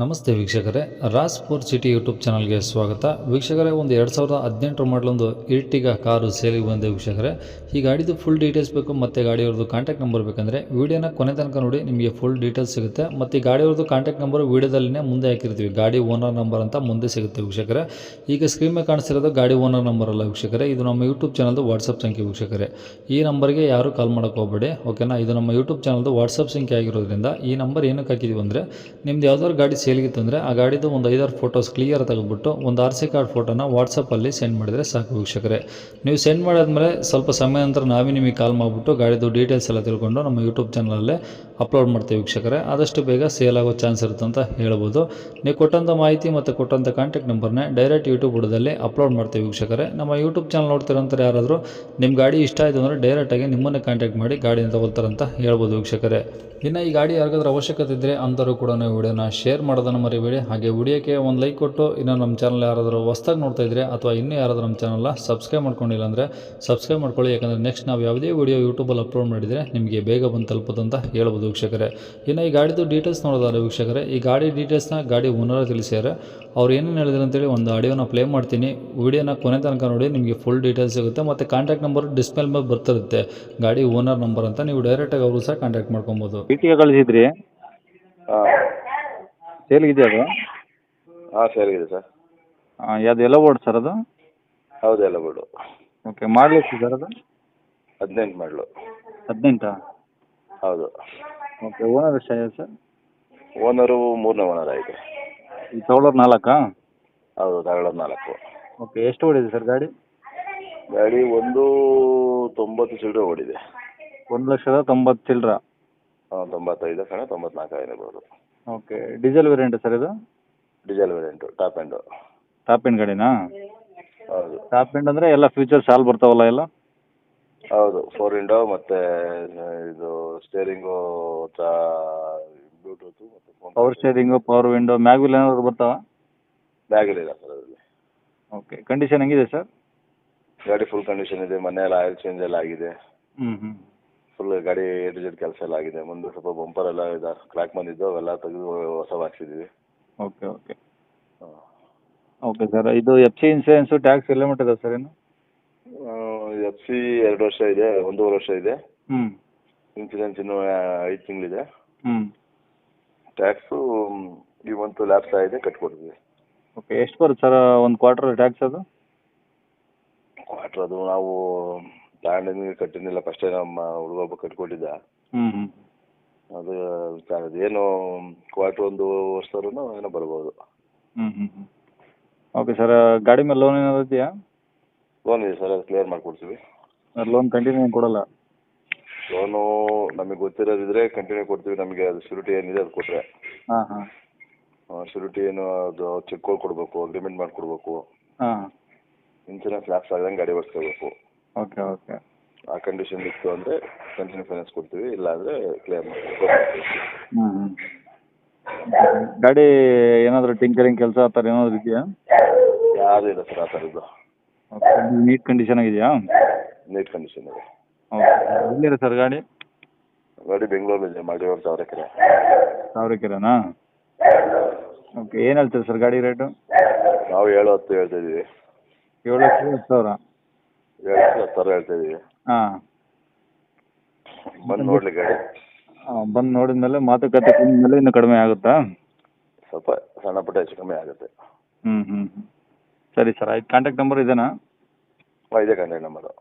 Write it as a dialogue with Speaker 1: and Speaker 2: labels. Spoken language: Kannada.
Speaker 1: ನಮಸ್ತೆ ವೀಕ್ಷಕರೇ, ರಾಸ್ ಫೋರ್ ಸಿಟಿ ಯೂಟ್ಯೂಬ್ ಚಾನಲ್ಗೆ ಸ್ವಾಗತ. ವೀಕ್ಷಕರೇ, ಒಂದು 2018 ಮಾಡಲೊಂದು ಇರ್ಟಿಗಾ ಕಾರು ಸೇಲಿಗೆ ಬಂದೆ ವೀಕ್ಷಕರೇ. ಈ ಗಾಡಿದು ಫುಲ್ ಡೀಟೇಲ್ಸ್ ಬೇಕು ಮತ್ತು ಗಾಡಿಯವ್ರದ್ದು ಕಾಂಟ್ಯಾಕ್ಟ್ ನಂಬರ್ ಬೇಕಂದರೆ ವೀಡಿಯೋನ ಕೊನೆ ತನಕ ನೋಡಿ, ನಿಮಗೆ ಫುಲ್ ಡೀಟೇಲ್ಸ್ ಸಿಗುತ್ತೆ. ಮತ್ತು ಈ ಗಾಡಿಯವ್ರದ್ದು ಕಾಂಟ್ಯಾಕ್ಟ್ ನಂಬರು ವೀಡಿಯೋದಲ್ಲಿನೇ ಮುಂದೆ ಹಾಕಿರ್ತೀವಿ, ಗಾಡಿ ಓನರ್ ನಂಬರ್ ಅಂತ ಮುಂದೆ ಸಿಗುತ್ತೆ ವೀಕ್ಷಕರೇ. ಈಗ ಸ್ಕ್ರೀನ್ ಮೇಲೆ ಕಾಣಿಸ್ತಿರೋದು ಗಾಡಿ ಓನರ್ ನಂಬರ್ ಅಲ್ಲ ವೀಕ್ಷಕರೇ, ಇದು ನಮ್ಮ ಯೂಟ್ಯೂಬ್ ಚಾನಲ್ದು ವಾಟ್ಸಪ್ ಸಂಖ್ಯೆ ವೀಕ್ಷಕರೇ. ಈ ನಂಬರ್ಗೆ ಯಾರು ಕಾಲ್ ಮಾಡೋಕೆ ಹೋಗಬೇಡಿ, ಓಕೆನಾ. ಇದು ನಮ್ಮ ಯೂಟ್ಯೂಬ್ ಚಾನಲ್ದು ವಾಟ್ಸಪ್ ಸಂಖ್ಯೆ ಆಗಿರೋದ್ರಿಂದ ಈ ನಂಬರ್ ಏನಕ್ಕೆ ಹಾಕಿದ್ದೀವಿ ಅಂದರೆ, ನಿಮ್ದು ಯಾವ್ದಾದ್ರು ಗಾಡಿ ಸೇಲಿಗಿತ್ತು ಅಂದರೆ ಆ ಗಾಡಿದು ಒಂದು 5-6 ಫೋಟೋಸ್ ಕ್ಲಿಯರ್ ತೆಗೆದುಬಿಟ್ಟು ಒಂದು RC ಕಾರ್ಡ್ ಫೋಟೋನ ವಾಟ್ಸಪ್ಪಲ್ಲಿ ಸೆಂಡ್ ಮಾಡಿದರೆ ಸಾಕು ವೀಕ್ಷಕರೇ. ನೀವು ಸೆಂಡ್ ಮಾಡಾದ್ಮೇಲೆ ಸ್ವಲ್ಪ ಸಮಯ ನಂತರ ನಾವೇ ನಿಮಗೆ ಕಾಲ್ ಮಾಡಿಬಿಟ್ಟು ಗಾಡಿದು ಡೀಟೇಲ್ಸ್ ಎಲ್ಲ ತಿಳ್ಕೊಂಡು ನಮ್ಮ ಯೂಟ್ಯೂಬ್ ಚಾನಲಲ್ಲೇ ಅಪ್ಲೋಡ್ ಮಾಡ್ತೀವಿ ವೀಕ್ಷಕರೇ. ಆದಷ್ಟು ಬೇಗ ಸೇಲ್ ಆಗೋ ಚಾನ್ಸ್ ಇರುತ್ತೆ ಅಂತ ಹೇಳ್ಬೋದು. ನೀವು ಕೊಟ್ಟಂಥ ಮಾಹಿತಿ ಮತ್ತು ಕೊಟ್ಟಂಥ ಕಾಂಟ್ಯಾಕ್ಟ್ ನಂಬರ್ನೇ ಡೈರೆಕ್ಟ್ ಯೂಟ್ಯೂಬ್ ಬುಡದಲ್ಲಿ ಅಪ್ಲೋಡ್ ಮಾಡ್ತೀವಿ ವೀಕ್ಷಕರೇ. ನಮ್ಮ ಯೂಟ್ಯೂಬ್ ಚಾನಲ್ ನೋಡ್ತಿರೋಂಥವ್ರು ಯಾರಾದರೂ ನಿಮ್ಮ ಗಾಡಿ ಇಷ್ಟ ಆಯಿತು ಅಂದರೆ ಡೈರೆಕ್ಟಾಗಿ ನಿಮ್ಮನ್ನೇ ಕಾಂಟ್ಯಾಕ್ಟ್ ಮಾಡಿ ಗಾಡಿನ ತಗೊಳ್ತಾರಂತ ಹೇಳ್ಬೋದು ವೀಕ್ಷಕರೇ. ಇನ್ನು ಈ ಗಾಡಿ ಯಾರಿಗಾದ್ರೂ ಅವಶ್ಯಕತೆ ಇದ್ದರೆ ಅಂಥವ್ರು ಕೂಡ ವಿಡಿಯೋನ ಶೇರ್ ಮಾಡೋದನ್ನು ಮರಿಬೇಡಿ. ಹಾಗೆ ವಿಡಿಯೋಕ್ಕೆ ಒಂದು ಲೈಕ್ ಕೊಟ್ಟು, ಇನ್ನು ನಮ್ಮ ಚಾನಲ್ ಯಾರಾದರೂ ಹೊಸ್ದಾಗಿ ನೋಡ್ತಾ ಇದ್ದರೆ ಅಥವಾ ಇನ್ನೂ ಯಾರಾದರೂ ನಮ್ಮ ಚಾನಲ್ನ ಸಬ್ಸ್ಕ್ರೈಬ್ ಮಾಡ್ಕೊಂಡಿಲ್ಲ ಅಂದರೆ ಸಬ್ಸ್ಕ್ರೈಬ್ ಮಾಡ್ಕೊಳ್ಳಿ. ಯಾಕಂದರೆ ನೆಕ್ಸ್ಟ್ ನಾವು ಯಾವುದೇ ವಿಡಿಯೋ ಯೂಟ್ಯೂಬಲ್ಲಿ ಅಪ್ಲೋಡ್ ಮಾಡಿದರೆ ನಿಮಗೆ ಬೇಗ ಬಂದು ತಲುಪುತ್ತಂತ ಹೇಳ್ಬೋದು ವೀಕ್ಷಕರೇ. ಇನ್ನು ಈ ಗಾಡಿದು ಡೀಟೇಲ್ಸ್ ನೋಡೋದಾದ್ರೆ ವೀಕ್ಷಕರೇ, ಈ ಗಾಡಿ ಡೀಟೇಲ್ಸ್ನ ಗಾಡಿ ಓನರ್ ತಿಳಿಸ್ಯಾರೆ. ಅವ್ರು ಏನೇನು ಹೇಳಿದ್ರು ಅಂತೇಳಿ ಒಂದು ಆಡಿಯೋನ ಪ್ಲೇ ಮಾಡ್ತೀನಿ, ವಿಡಿಯೋನ ಕೊನೆ ತನಕ ನೋಡಿ, ನಿಮಗೆ ಫುಲ್ ಡೀಟೇಲ್ಸ್ ಸಿಗುತ್ತೆ. ಮತ್ತು ಕಾಂಟ್ಯಾಕ್ಟ್ ನಂಬರ್ ಡಿಸ್ಪ್ಲೇ ಮೇಲೆ ಬರ್ತಿರುತ್ತೆ, ಗಾಡಿ ಓನರ್ ನಂಬರ್ ಅಂತ. ನೀವು ಡೈರೆಕ್ಟಾಗಿ ಅವರು ಸಹ ಕಾಂಟ್ಯಾಕ್ಟ್ ಮಾಡ್ಕೊಬೋದು.
Speaker 2: ಇಟಿಗೆ ಕಳಿಸಿದ್ರಿ,
Speaker 3: ಹಾಂ
Speaker 2: ಸೇಲ್ಗಿದೆ ಅದು?
Speaker 3: ಹಾಂ ಸೇಲ್ಗಿದೆ ಸರ್.
Speaker 2: ಯಾವುದು ಎಲ್ಲ ಬೋರ್ಡ್ ಸರ್ ಅದು?
Speaker 3: ಹೌದು, ಎಲ್ಲ ಬಿಡು.
Speaker 2: ಓಕೆ, ಮಾಡಲಿ ಎಷ್ಟು ಸರ್ ಅದು?
Speaker 3: 18 ಮಾಡಲು.
Speaker 2: 18?
Speaker 3: ಹೌದು.
Speaker 2: ಓಕೆ, ಓನರ್ ಎಷ್ಟಾಗಿದೆ ಸರ್?
Speaker 3: ಓನರು 3ನೇ ಓನರ್ ಆಯಿತು.
Speaker 2: ಈ ತಗೊಳ್ಳೋರು 4?
Speaker 3: ಹೌದು, ತಗೊಳ್ಳೋದು 4.
Speaker 2: ಓಕೆ, ಎಷ್ಟು ಓಡಿದೆ ಸರ್ ಗಾಡಿ?
Speaker 3: ಗಾಡಿ 190 ಚಿಲ್ಲರೆ ಓಡಿದೆ.
Speaker 2: 1,90,000 ಚಿಲ್ಲರ?
Speaker 3: ಹಾಂ, 95 ಕಣ, 94 ಇರ್ಬೋದು.
Speaker 2: ಓಕೆ, ಡೀಸೆಲ್ ವೇರಿಯಂಟ್ ಸರ್ ಇದು?
Speaker 3: Diesel variant, top end.
Speaker 2: Top end ಗಾಡಿನಾ?
Speaker 3: ಹೌದು.
Speaker 2: ಟಾಪ್ ಎಂಡ್ ಅಂದರೆ ಎಲ್ಲ ಫೀಚರ್ಸ್ ಆಲ್ ಬರ್ತಾವಲ್ಲ ಎಲ್ಲ?
Speaker 3: ಹೌದು, 4 ವಿಂಡೋ ಮತ್ತು ಇದು ಸ್ಟೇರಿಂಗು, ಬ್ಲೂಟೂತು ಮತ್ತು phone.
Speaker 2: Power steering, power window, mag wheel ಏನಾದ್ರು ಬರ್ತಾವ?
Speaker 3: ಬ್ಯಾಗಿಲಿಲ್ಲ ಸರ್ ಅದರಲ್ಲಿ.
Speaker 2: ಓಕೆ, ಕಂಡೀಷನ್ ಹೆಂಗಿದೆ ಸರ್?
Speaker 3: ಗಾಡಿ ಫುಲ್ ಕಂಡೀಷನ್ ಇದೆ. ಮನೆ ಎಲ್ಲ ಆಯಿಲ್ ಚೇಂಜ್ ಎಲ್ಲ ಆಗಿದೆ.
Speaker 2: ಹ್ಞೂ.
Speaker 3: ಫುಲ್ ಗಾಡಿ ಡಿಜಿಟ್ ಕೆಲಸ ಎಲ್ಲ ಆಗಿದೆ. ಮುಂದೆ ಸ್ವಲ್ಪ ಬಂಪರ್ ಎಲ್ಲ ಇದೆ, ಕ್ರ್ಯಾಕ್ ಬಂದಿದ್ದು ಅವೆಲ್ಲ ತೆಗೆದು ಹೊಸ ಹಾಕ್ಸಿದ್ದೀವಿ.
Speaker 2: ಓಕೆ ಓಕೆ
Speaker 3: ಹಾಂ.
Speaker 2: ಓಕೆ ಸರ್, ಇದು FC ಇನ್ಸೂರೆನ್ಸು ಟ್ಯಾಕ್ಸ್ ಎಲ್ಲ ಮಟ್ಟಿದೆ ಸರ್ ಏನು?
Speaker 3: FC 2 ವರ್ಷ ಇದೆ, 1.5 ವರ್ಷ ಇದೆ.
Speaker 2: ಹ್ಞೂ.
Speaker 3: ಇನ್ಸೂರೆನ್ಸ್ ಇನ್ನೂ 5 ತಿಂಗಳಿದೆ.
Speaker 2: ಹ್ಞೂ.
Speaker 3: ಟ್ಯಾಕ್ಸು ಈ ಮಂತು ಲ್ಯಾಪ್ಸ್ ಆಗಿದೆ, ಕಟ್ಕೊಡ್ತೀವಿ.
Speaker 2: ಓಕೆ, ಎಷ್ಟು ಬರುತ್ತೆ ಸರ್ ಒಂದು ಕ್ವಾರ್ಟರ್ ಟ್ಯಾಕ್ಸ್ ಅದು?
Speaker 3: ಕ್ವಾಟ್ರ್ ಅದು ನಾವು ತಗೊಂಡಿದ್ದು ಕಟ್ಟಿನಿಲ್ಲ, ಫಸ್ಟೇ ನಮ್ಮ ಹುಡುಗೊಬ್ಬ ಕಟ್ಕೊಟ್ಟಿದ್ದ.
Speaker 2: ಹ್ಞೂ.
Speaker 3: ಅದು ಅದೇನು ಕ್ವಾಟ್ರ್ 1 ವರ್ಷದೂ ಏನೋ ಬರ್ಬೋದು.
Speaker 2: ಹ್ಞೂ. ಓಕೆ ಸರ್, ಗಾಡಿ ಮೇಲೆ ಲೋನ್ ಏನಾದ್ರು ಇದೆಯಾ?
Speaker 3: ಲೋನ್ ಇದೆ ಸರ್, ಅದು ಕ್ಲಿಯರ್ ಮಾಡಿಕೊಡ್ತೀವಿ.
Speaker 2: ಲೋನ್ ಕಂಟಿನ್ಯೂ ಕೊಡಲ್ಲ?
Speaker 3: ಲೋನು ನಮಗೆ ಗೊತ್ತಿರೋದಿದ್ರೆ ಕಂಟಿನ್ಯೂ ಕೊಡ್ತೀವಿ. ನಮಗೆ ಅದು ಶ್ಯೂರಿಟಿ ಏನಿದೆ ಅದು ಕೊಟ್ಟರೆ.
Speaker 2: ಹಾಂ.
Speaker 3: ಶ್ಯೂರಿಟಿ ಏನು ಅದು ಚೆಕ್ಗಳು ಕೊಡಬೇಕು, ಅಗ್ರಿಮೆಂಟ್ ಮಾಡಿಕೊಡ್ಬೇಕು.
Speaker 2: ಹಾಂ.
Speaker 3: ಇನ್ಸೂರೆನ್ಸ್ ಲ್ಯಾಪ್ಸ್ ಆಗದಂಗೆ ಗಾಡಿ ಓಡಿಸ್ಕೋಬೇಕು.
Speaker 2: ಓಕೆ.
Speaker 3: ಆ ಕಂಡೀಷನ್ ಇತ್ತು ಅಂದರೆ ಕಂಟಿನ್ಯೂ ಫೈನಾನ್ಸ್ ಕೊಡ್ತೀವಿ, ಇಲ್ಲ ಅಂದರೆ ಕ್ಲಿಯರ್ ಮಾಡ್ತೀವಿ.
Speaker 2: ಹ್ಞೂ. ಗಾಡಿ ಏನಾದರೂ ಟಿಂಕರಿಂಗ್ ಕೆಲಸ ಆ ಥರ ಏನಾದರೂ ಇದೆಯಾ?
Speaker 3: ಯಾವುದೂ ಇಲ್ಲ ಸರ್ ಆ ಥರದ್ದು.
Speaker 2: ಓಕೆ, ನೀಟ್ ಕಂಡೀಷನ್ ಆಗಿದೆಯಾ?
Speaker 3: ನೀಟ್ ಕಂಡೀಷನ್ ಇದೆ.
Speaker 2: ಓಕೆ, ಎಲ್ಲಿದೆ ಸರ್ ಗಾಡಿ?
Speaker 3: ಗಾಡಿ ಬೆಂಗಳೂರಲ್ಲಿದೆ, ಮಾಡಿರೋರು ತಾವರೆಕೆರೆ.
Speaker 2: ತಾವರೆಕೆರೆನಾ? ಓಕೆ, ಏನು ಹೇಳ್ತೀರಿ ಸರ್ ಗಾಡಿ ರೇಟು?
Speaker 3: ನಾವು 7-10 ಹೇಳ್ತಾ ಇದ್ದೀವಿ.
Speaker 2: 7,10,000?
Speaker 3: 7,10,000 ಹೇಳ್ತಾ ಇದ್ದೀವಿ.
Speaker 2: ಹಾಂ.
Speaker 3: ಬಂದು ನೋಡಲಿ ಗಾಡಿ.
Speaker 2: ಬಂದು ನೋಡಿದ ಮೇಲೆ ಮಾತುಕತೆ ಮೇಲೆ ಇನ್ನೂ ಕಡಿಮೆ ಆಗುತ್ತಾ?
Speaker 3: ಸ್ವಲ್ಪ ಸಣ್ಣ ಪುಟ್ಟ ಹೆಚ್ಚು ಕಮ್ಮಿ ಆಗುತ್ತೆ.
Speaker 2: ಹ್ಞೂ. ಸರಿ ಸರ್, ಆಯ್ತು. ಕಾಂಟ್ಯಾಕ್ಟ್ ನಂಬರ್ ಇದೇನಾ?
Speaker 3: ಇದೆ ಕಾಂಟ್ಯಾಕ್ಟ್ ನಂಬರು.